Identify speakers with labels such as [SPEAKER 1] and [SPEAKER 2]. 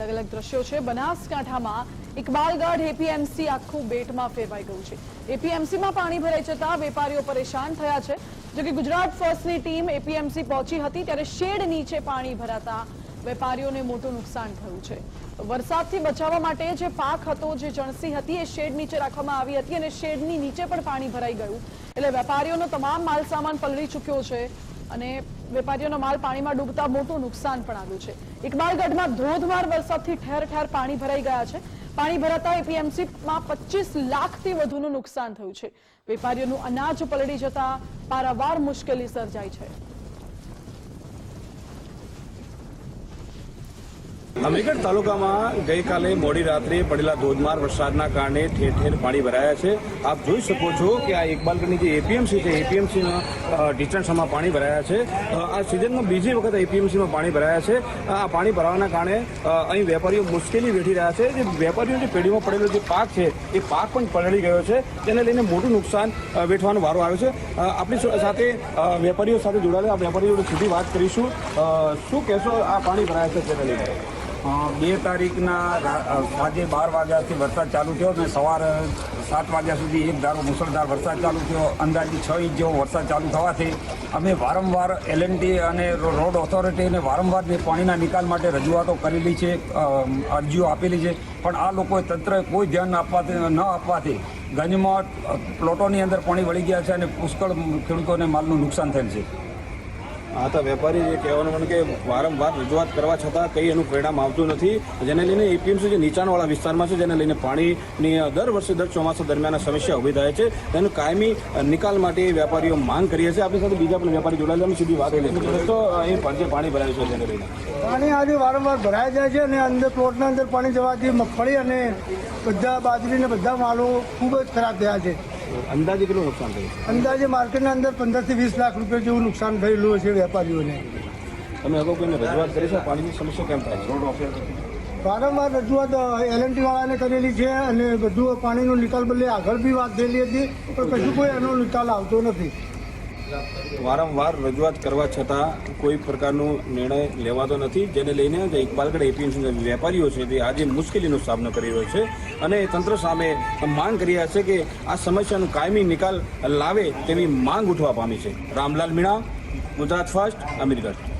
[SPEAKER 1] अलग अलग दृश्यों है। बनासकांठामां इकबालगढ़ एपीएमसी आखું બેટમાં ફેરવાઈ ગયું છે। એપીએમસીમાં પાણી ભરાઈ જતા વેપારીઓ પરેશાન થયા છે। જો કે ગુજરાત ફર્સ્ટની ટીમ એપીએમસી પહોંચી હતી ત્યારે શેડ નીચે પાણી ભરાતા વેપારીઓને મોટું નુકસાન થયું છે। વરસાદથી બચાવવા માટે જે પાક હતો, જે ચણસી હતી, એ શેડ નીચે રાખવામાં આવી હતી અને શેડની નીચે પણ પાણી ભરાઈ ગયું એટલે વેપારીઓનો તમામ માલ સામાન પલળી ચૂક્યો છે અને વેપારીઓનો માલ પાણીમાં ડૂબતા મોટું નુકસાન પણ આવ્યું છે। ઇકબાલગઢમાં ધોધમાર વરસાદથી ઠેર ઠેર પાણી ભરાઈ ગયા છે। પાણી ભરાતા એપીએમસીમાં 25 લાખથી વધુનું નુકસાન થયું છે। વેપારીઓનું અનાજ પલળી જતા પારાવાર મુશ્કેલી સર્જાઈ છે।
[SPEAKER 2] અમીરગઢ તાલુકામાં ગઈકાલે મોડી રાત્રે પડેલા ધોધમાર વરસાદના કારણે ઠેર ઠેર પાણી ભરાયા છે। આપ જોઈ શકો છો કે આ ઇકબાલગઢની જે એપીએમસી છે, એપીએમસીમાં ઢીચણસામાં પાણી ભરાયા છે। આ સિઝનમાં બીજી વખત એપીએમસીમાં પાણી ભરાયા છે। આ પાણી ભરાવાના કારણે અહીં વેપારીઓ મુશ્કેલી વેઠી રહ્યા છે। જે વેપારીઓ જે પેઢીમાં પડેલો જે પાક છે એ પાક પણ પલળી ગયો છે, તેને લઈને મોટું નુકસાન વેઠવાનો વારો આવ્યો છે। આપણી સાથે વેપારીઓ સાથે જોડાયેલા વેપારીઓ જોડે સીધી વાત કરીશું। શું કહેશો આ પાણી ભરાયા છે તેને લઈને?
[SPEAKER 3] 2 તારીખના સાંજે 12 વાગ્યાથી વરસાદ ચાલુ થયો અને સવારે 7 વાગ્યા સુધી એક ધારો મુસળધાર વરસાદ ચાલુ થયો। અંદાજે 6 ઇંચ જેવો વરસાદ ચાલુ થવાથી અમે વારંવાર એલએનટી અને રોડ ઓથોરિટીને વારંવાર પાણીના નિકાલ માટે રજૂઆતો કરેલી છે, અરજીઓ આપેલી છે, પણ આ લોકોએ તંત્રએ કોઈ ધ્યાન ન આપવાથી ગંજમાં પ્લોટોની અંદર પાણી વળી ગયા છે અને પુષ્કળ ખેડૂતોને માલનું નુકસાન થયેલ છે।
[SPEAKER 2] હા, તો વેપારી કહેવાનું મને કે વારંવાર રજૂઆત કરવા છતાં કંઈ એનું પરિણામ આવતું નથી, જેને લઈને એપીએમસી જે નીચાણવાળા વિસ્તારમાં છે, જેને લઈને પાણીની દર વર્ષે દર ચોમાસા દરમિયાન સમસ્યા ઊભી થાય છે, તેનું કાયમી નિકાલ માટે વેપારીઓ માંગ કરીએ છીએ। આપણી સાથે બીજા પણ વેપારી જોડાયેલા સીધી વાત કરી તો અહીં પાણી ભરાયું છે તેને લઈને
[SPEAKER 4] પાણી આજે વારંવાર ભરાઈ જાય છે અને અંદર પ્લોટના અંદર પાણી જવાથી મગફળી અને બધા બાજરી ને બધા માલો ખૂબ જ ખરાબ થયા છે।
[SPEAKER 2] અંદાજે કેટલું નુકસાન થયું?
[SPEAKER 4] અંદાજે માર્કેટના અંદર 15 થી 20 લાખ રૂપિયા જેવું નુકસાન થયેલું છે વેપારીઓને।
[SPEAKER 2] તમે અગાઉ કોઈને રજૂઆત કરી છે? પાણીની સમસ્યા કેમ થાય છે?
[SPEAKER 4] વારંવાર રજૂઆત એલએનટી વાળાને કરેલી છે અને બધું પાણીનો નિકાલ બદલે આગળ બી વાત થયેલી હતી, પણ કશું કોઈ એનો નિકાલ આવતો નથી।
[SPEAKER 2] વારંવાર રજૂઆત કરવા છતાં કોઈ પ્રકારનો નિર્ણય લેવાતો નથી, જેને લઈને જે ઇકબાલગઢ એપીએમસી વેપારીઓ છે તે આજે મુશ્કેલીનો સામનો કરી રહ્યો છે અને તંત્ર સામે માંગ કરી રહ્યા છે કે આ સમસ્યાનો કાયમી નિકાલ લાવે તેવી માંગ ઉઠવા પામી છે। રામલાલ મીણા, ગુજરાત ફર્સ્ટ, અમીરગઢ।